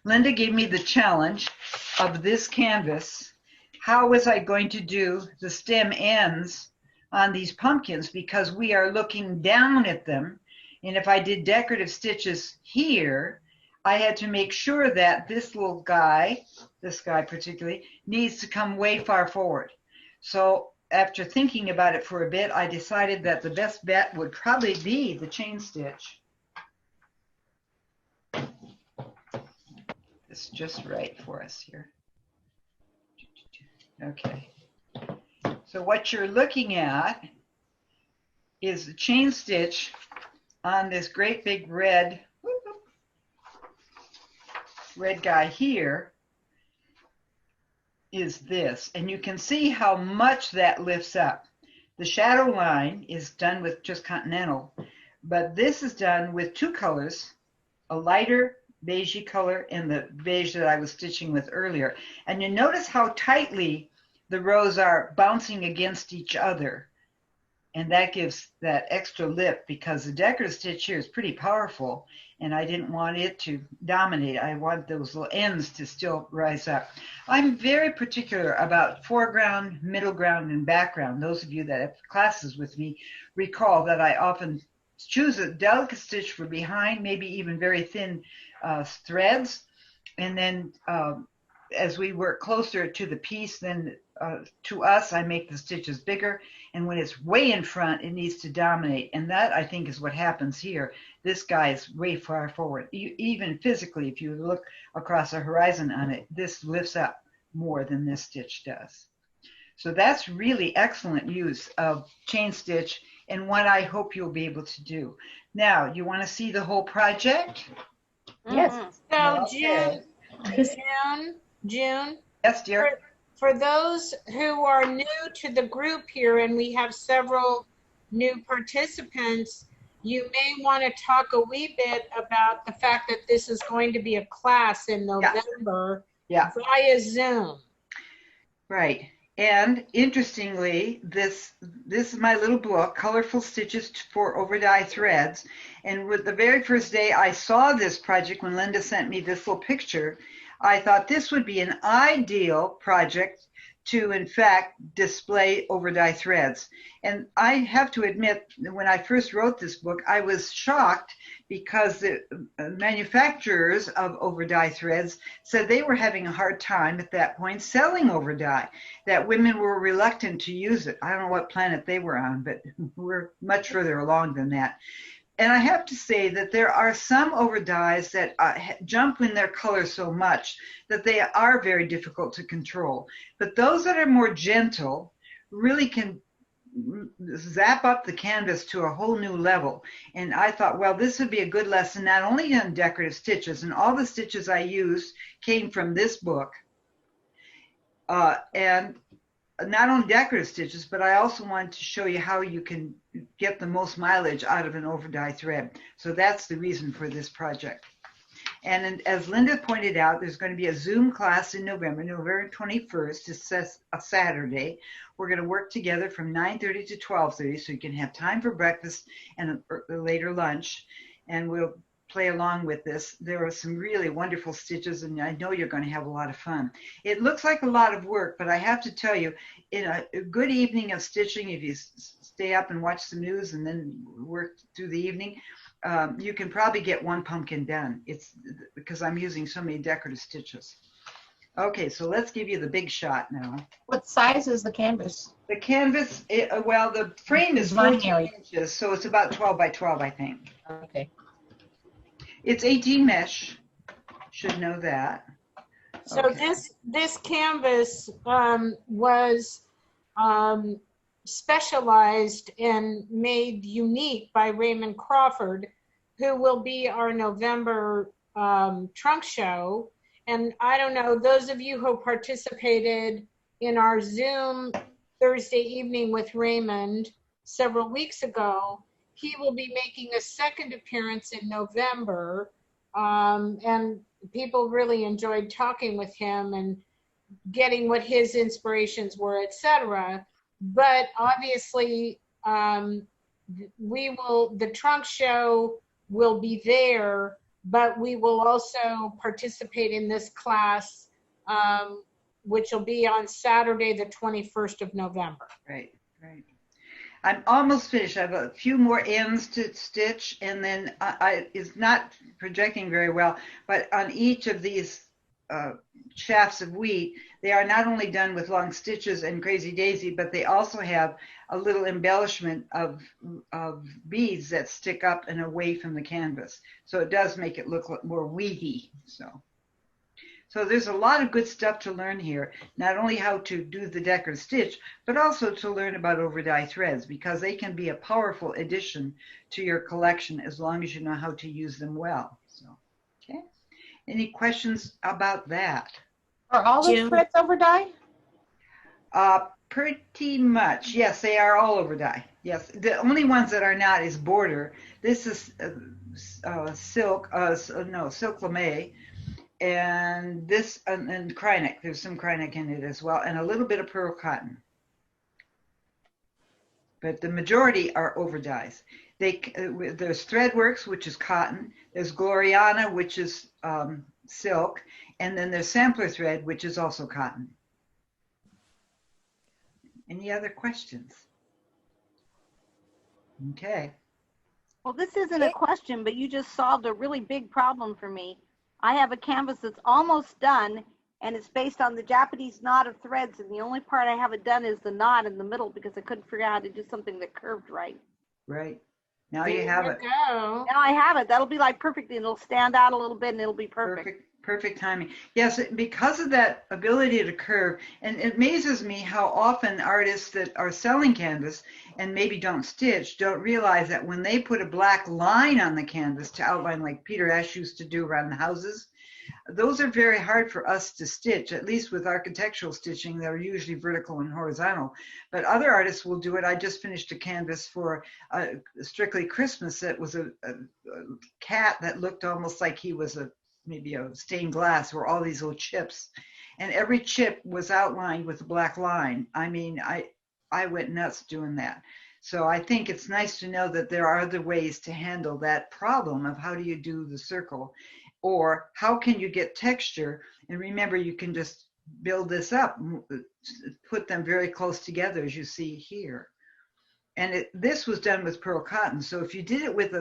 Linda gave me the challenge of this canvas. How was I going to do the stem ends on these pumpkins? Because we are looking down at them. And if I did decorative stitches here, I had to make sure that this little guy, this guy particularly, needs to come way far forward. So after thinking about it for a bit, I decided that the best bet would probably be the chain stitch. It's just right for us here. Okay. So what you're looking at is the chain stitch on this great big red guy here is this, and you can see how much that lifts up. The shadow line is done with just Continental, but this is done with two colors, a lighter beigey color and the beige that I was stitching with earlier. And you notice how tightly the rows are bouncing against each other. And that gives that extra lift because the decorative stitch here is pretty powerful and I didn't want it to dominate. I want those little ends to still rise up. I'm very particular about foreground, middle ground, and background. Those of you that have classes with me recall that I often choose a delicate stitch for behind, maybe even very thin threads. And then as we work closer to the piece, then to us, I make the stitches bigger. And when it's way in front, it needs to dominate. And that, I think, is what happens here. This guy is way far forward. Even physically, if you look across a horizon on it, this lifts up more than this stitch does. So that's really excellent use of chain stitch and one I hope you'll be able to do. Now, you want to see the whole project? Yes. So Okay. June. Yes, dear. For those who are new to the group here, and we have several new participants, you may want to talk a wee bit about the fact that this is going to be a class in November via Zoom. Right. And interestingly, this is my little book, Colorful Stitches for Overdye Threads. And with the very first day I saw this project, when Linda sent me this little picture, I thought this would be an ideal project to, in fact, display overdye threads. And I have to admit, when I first wrote this book, I was shocked because the manufacturers of overdye threads said they were having a hard time at that point selling overdye, that women were reluctant to use it. I don't know what planet they were on, but we're much further along than that. And I have to say that there are some overdyes that jump in their color so much that they are very difficult to control. But those that are more gentle really can zap up the canvas to a whole new level. And I thought, well, this would be a good lesson, not only on decorative stitches, and all the stitches I used came from this book. And not only decorative stitches, but I also wanted to show you how you can get the most mileage out of an overdye thread. So that's the reason for this project. And as Linda pointed out, there's going to be a Zoom class in November 21st. It's a Saturday. We're going to work together from 9:30 to 12:30, so you can have time for breakfast and a later lunch. And we'll play along with this. There are some really wonderful stitches, and I know you're going to have a lot of fun. It looks like a lot of work, but I have to tell you, in a good evening of stitching, if you stay up and watch the news and then work through the evening, you can probably get one pumpkin done. It's because I'm using so many decorative stitches. Okay, so let's give you the big shot now. What size is the canvas? The canvas, well, the frame is 14 inches, so it's about 12 by 12, I think. Okay. It's 18 mesh, should know that. So okay. This canvas was specialized and made unique by Raymond Crawford, who will be our November trunk show. And I don't know, those of you who participated in our Zoom Thursday evening with Raymond several weeks ago, he will be making a second appearance in November, and people really enjoyed talking with him and getting what his inspirations were, etc. But obviously, the trunk show will be there but we will also participate in this class, which will be on Saturday, the 21st of November. Right, right. I'm almost finished. I have a few more ends to stitch, and then it's not projecting very well, but on each of these shafts of wheat, they are not only done with long stitches and crazy daisy, but they also have a little embellishment of beads that stick up and away from the canvas. So it does make it look more wheaty. So there's a lot of good stuff to learn here, not only how to do the decorative stitch, but also to learn about over-dye threads, because they can be a powerful addition to your collection as long as you know how to use them well. So, okay. Any questions about that? Are all the June? threads over dye? Pretty much. Yes, they are all over dye. Yes, the only ones that are not is border. This is silk lame, and this and Krynic. There's some Krynic in it as well, and a little bit of pearl cotton. But the majority are over dyes. There's Threadworks, which is cotton. There's Gloriana, which is silk, and then there's Sampler Thread, which is also cotton. Any other questions? Okay. Well, this isn't a question, but you just solved a really big problem for me. I have a canvas that's almost done, and it's based on the Japanese knot of threads, and the only part I haven't done is the knot in the middle because I couldn't figure out how to do something that curved right. Right. Now you have it. Go. Now I have it. That'll be like perfect. It'll stand out a little bit, and it'll be perfect. Perfect timing. Yes, because of that ability to curve, and it amazes me how often artists that are selling canvas and maybe don't stitch don't realize that when they put a black line on the canvas to outline, like Peter Ash used to do around the houses, those are very hard for us to stitch, at least with architectural stitching. They're usually vertical and horizontal, but other artists will do it. I just finished a canvas for Strictly Christmas that was a cat that looked almost like he was maybe a stained glass, where all these little chips, and every chip was outlined with a black line. I mean, I went nuts doing that. So I think it's nice to know that there are other ways to handle that problem of how do you do the circle, or how can you get texture. And remember, you can just build this up, put them very close together as you see here. And this was done with pearl cotton. So if you did it with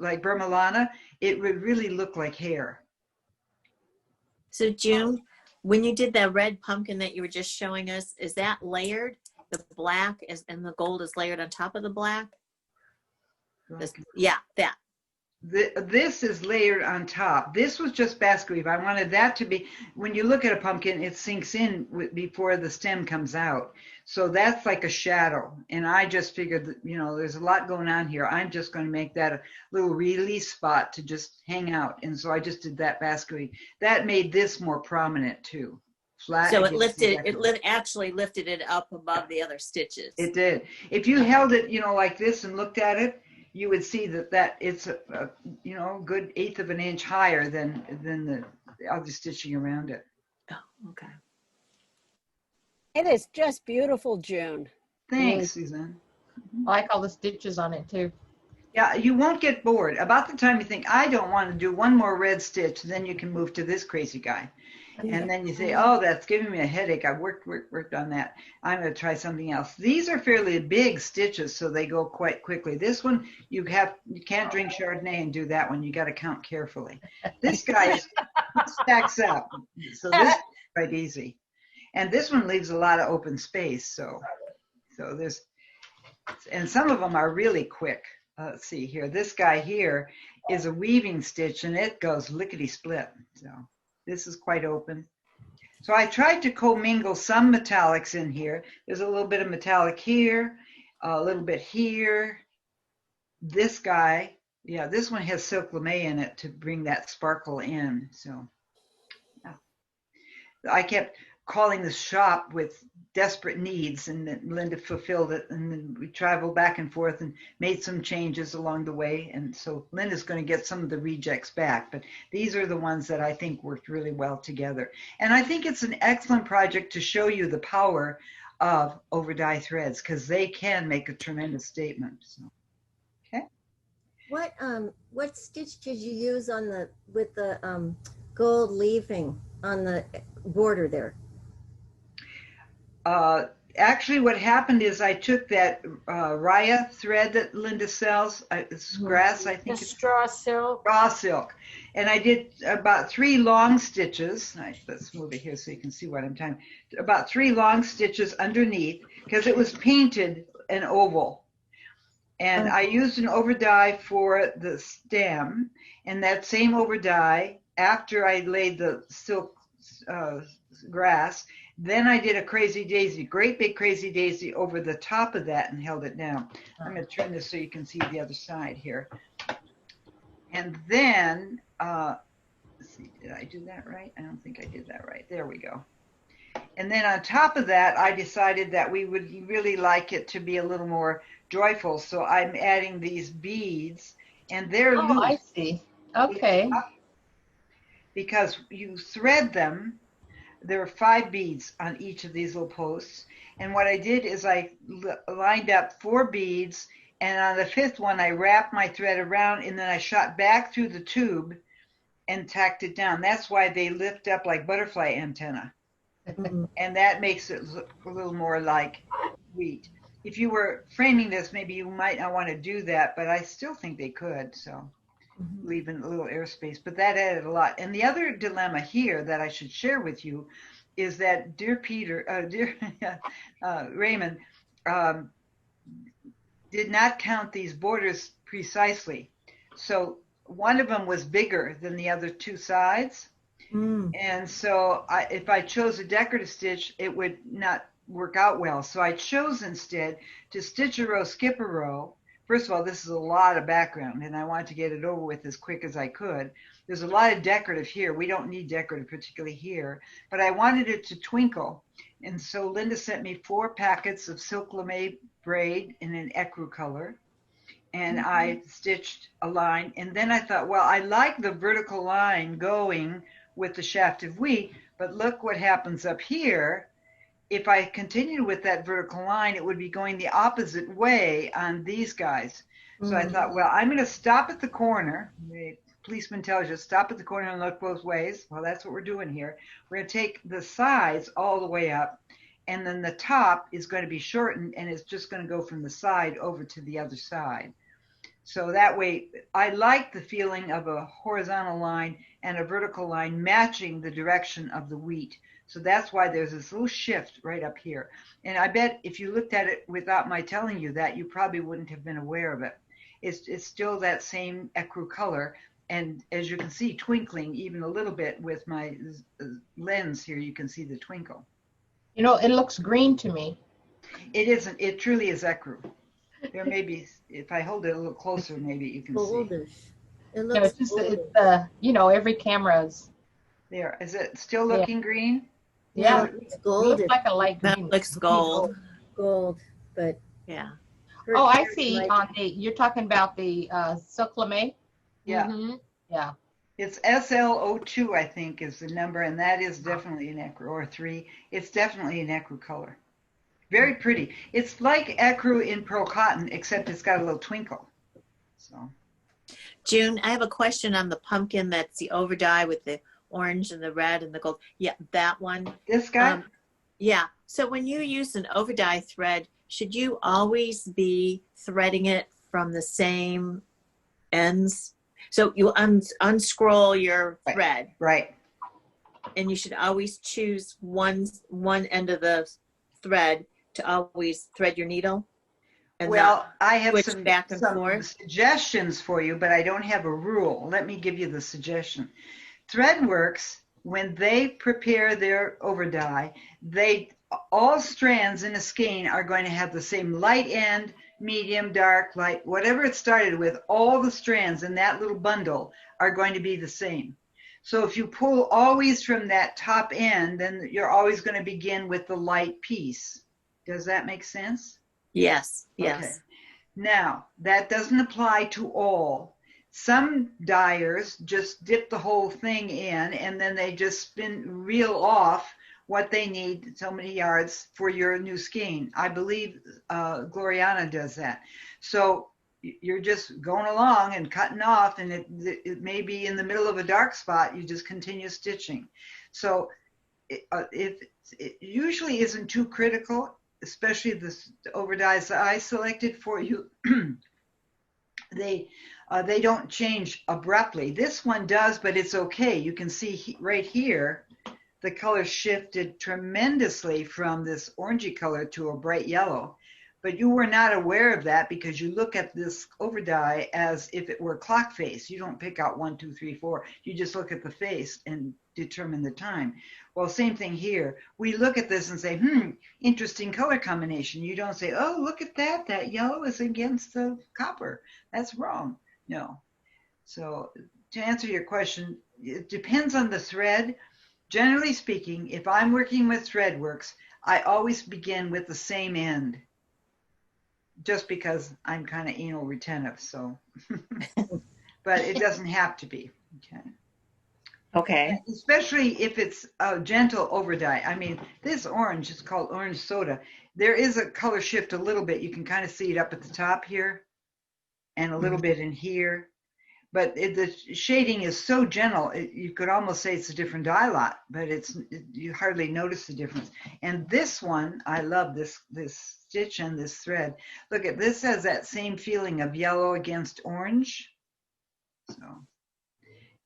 like Burma it would really look like hair. So June, when you did that red pumpkin that you were just showing us, is that layered? The black and the gold is layered on top of the black? Yeah, that. This is layered on top. This was just basket weave. I wanted that to be, when you look at a pumpkin, it sinks in before the stem comes out. So that's like a shadow. And I just figured that, you know, there's a lot going on here. I'm just going to make that a little release spot to just hang out. And so I just did that basket weave. That made this more prominent too. Flat. So actually lifted it up above the other stitches. It did. If you held it, you know, like this and looked at it, you would see that it's a you know, good 1/8 of an inch higher than the other stitching around it. Oh, okay. It is just beautiful, June. Thanks, Suzanne. I like all the stitches on it too. Yeah, you won't get bored. About the time you think, I don't want to do one more red stitch, then you can move to this crazy guy. And then you say, oh, that's giving me a headache. I've worked on that. I'm going to try something else. These are fairly big stitches, so they go quite quickly. This one, you can't drink Chardonnay and do that one. You got to count carefully. This guy stacks up, so this is quite easy. And this one leaves a lot of open space. So there's, and some of them are really quick. Let's see here. This guy here is a weaving stitch, and it goes lickety split. So this is quite open. So I tried to commingle some metallics in here. There's a little bit of metallic here, a little bit here. This guy, yeah, this one has silk lame in it to bring that sparkle in. So yeah. I kept calling the shop with desperate needs, and then Linda fulfilled it, and then we traveled back and forth and made some changes along the way. And so Linda's going to get some of the rejects back, but these are the ones that I think worked really well together. And I think it's an excellent project to show you the power of over-dye threads, because they can make a tremendous statement. So, okay. What what stitch did you use on the with the gold leafing on the border there? Actually, what happened is I took that Raya thread that Linda sells. It's grass, I The think. It's straw silk. raw silk. And I did about 3 long stitches. Let's move it here so you can see what I'm talking about. About 3 long stitches underneath because it was painted an oval. And I used an overdye for the stem, and that same overdye, after I laid the silk grass, then I did a crazy daisy, great big crazy daisy over the top of that and held it down. I'm going to turn this so you can see the other side here. And then, let's see, did I do that right? I don't think I did that right. There we go. And then on top of that, I decided that we would really like it to be a little more joyful. So I'm adding these beads, and they're loose. I see. Okay. Because you thread them. There are 5 beads on each of these little posts. And what I did is I lined up 4 beads, and on the 5th one, I wrapped my thread around, and then I shot back through the tube and tacked it down. That's why they lift up like butterfly antenna. And that makes it look a little more like wheat. If you were framing this, maybe you might not want to do that, but I still think they could, so leaving a little airspace. But that added a lot. And the other dilemma here that I should share with you is that dear Raymond did not count these borders precisely. So one of them was bigger than the other 2 sides. And so if I chose a decorative stitch, it would not work out well. So I chose instead to stitch a row, skip a row. First of all, this is a lot of background, and I wanted to get it over with as quick as I could. There's a lot of decorative here. We don't need decorative particularly here, but I wanted it to twinkle. And so Linda sent me 4 packets of silk lame braid in an ecru color. And I stitched a line. And then I thought, well, I like the vertical line going with the shaft of wheat, but look what happens up here. If I continued with that vertical line, it would be going the opposite way on these guys. So I thought, well, I'm going to stop at the corner. The policeman tells you, stop at the corner and look both ways. Well, that's what we're doing here. We're going to take the sides all the way up, and then the top is going to be shortened, and it's just going to go from the side over to the other side. So that way, I like the feeling of a horizontal line and a vertical line matching the direction of the wheat. So that's why there's this little shift right up here. And I bet if you looked at it without my telling you that, you probably wouldn't have been aware of it. It's still that same ecru color. And as you can see, twinkling even a little bit with my lens here, you can see the twinkle. You know, it looks green to me. It isn't. It truly is ecru. There may be, if I hold it a little closer, maybe you can Goldish. see. It No, looks it's just, goldish. you know, every camera's. There. Is it still looking green? Yeah, It's it goldish. looks like a light That green. looks gold. Gold, but Yeah. her Oh, I hair's see. like- On the, you're talking about the silk lame? Yeah. Yeah. It's SL02, I think, is the number, and that is definitely an ecru, or 3. It's definitely an ecru color. Very pretty. It's like ecru in Pearl Cotton, except it's got a little twinkle. So. June, I have a question on the pumpkin that's the overdye with the orange and the red and the gold. Yeah, that one. This guy? Yeah. So when you use an overdye thread, should you always be threading it from the same ends? So you unscroll your thread. Right. And you should always choose one end of the thread to always thread your needle. And Well, I have switch some back and forth. suggestions for you, but I don't have a rule. Let me give you the suggestion. Threadworks, when they prepare their overdye, all strands in a skein are going to have the same light end, medium, dark, light, whatever it started with. All the strands in that little bundle are going to be the same. So if you pull always from that top end, then you're always going to begin with the light piece. Does that make sense? Yes. Yes. Okay. Now, that doesn't apply to all. Some dyers just dip the whole thing in, and then they just reel off what they need, so many yards for your new skein. I believe Gloriana does that. So you're just going along and cutting off, and it may be in the middle of a dark spot. You just continue stitching. So if it usually isn't too critical, especially the over dyes that I selected for you. They don't change abruptly. This one does, but it's okay. You can see right here, the color shifted tremendously from this orangey color to a bright yellow. But you were not aware of that because you look at this over dye as if it were clock face. You don't pick out 1, 2, 3, 4. You just look at the face and determine the time. Well, same thing here. We look at this and say, interesting color combination. You don't say, oh, look at that. That yellow is against the copper. That's wrong. No. So to answer your question, it depends on the thread. Generally speaking, if I'm working with Threadworks, I always begin with the same end. Just because I'm kind of anal retentive, so. But it doesn't have to be, okay? Okay. Especially if it's a gentle over dye. I mean, this orange is called orange soda. There is a color shift a little bit. You can kind of see it up at the top here and a little bit in here. But the shading is so gentle, you could almost say it's a different dye lot, but you hardly notice the difference. And this one, I love this stitch and this thread. Look at this, has that same feeling of yellow against orange. So,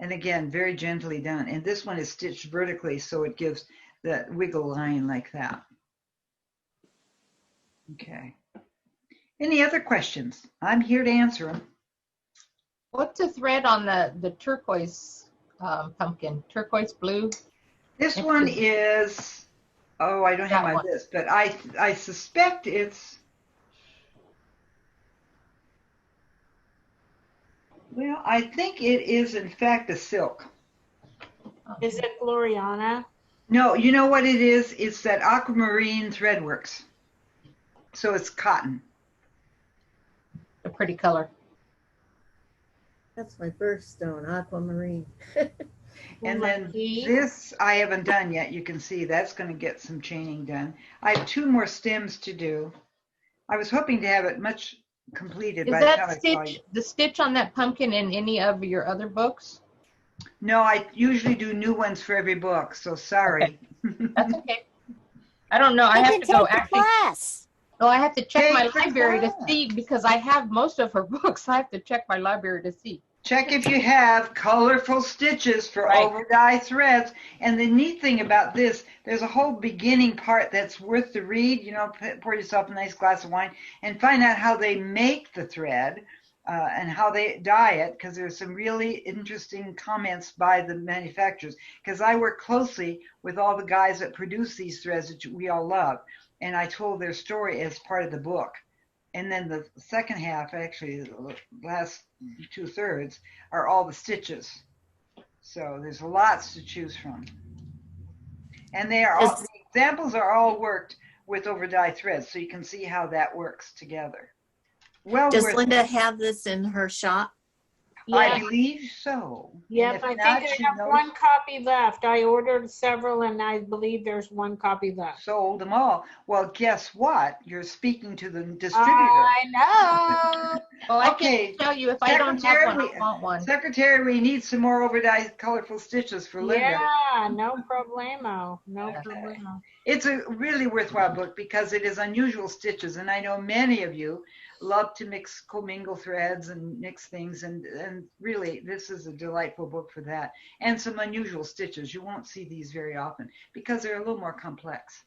and again, very gently done. And this one is stitched vertically, so it gives that wiggle line like that. Okay. Any other questions? I'm here to answer them. What's the thread on the turquoise pumpkin? Turquoise blue? This one is, oh, I don't have my list, but I suspect it's, well, I think it is in fact a silk. Is it Gloriana? No, you know what it is? It's that aquamarine Threadworks. So it's cotton. A pretty color. That's my birthstone, aquamarine. And then this I haven't done yet. You can see that's going to get some chaining done. I have 2 more stems to do. I was hoping to have it much completed by the time I saw you. The stitch on that pumpkin in any of your other books? No, I usually do new ones for every book, so sorry. Okay. That's okay. I don't know. I You have can to go take the actually. class. No, I have to check my Take the library to class. see because I have most of her books. I have to check my library to see. Check if you have colorful stitches for Right. over dye threads. And the neat thing about this, there's a whole beginning part that's worth the read. You know, pour yourself a nice glass of wine and find out how they make the thread and how they dye it, because there's some really interesting comments by the manufacturers. Because I work closely with all the guys that produce these threads that we all love. And I told their story as part of the book. And then the second half, actually, the last 2/3 are all the stitches. So there's lots to choose from. And they are all, the examples are all worked with over dye threads, so you can see how that works together. Well, Does Linda have this in her shop? I believe so. Yep, I think I have 1 copy left. I ordered several and I believe there's 1 copy left. Sold them all. Well, guess what? You're speaking to the distributor. I know. Well, Okay, I can tell you if I don't have one, I want one. Secretary, we need some more over dye colorful stitches for Linda. Yeah, no problemo. No problemo. It's a really worthwhile book because it is unusual stitches, and I know many of you love to commingle threads and mix things, and really this is a delightful book for that. And some unusual stitches. You won't see these very often because they're a little more complex.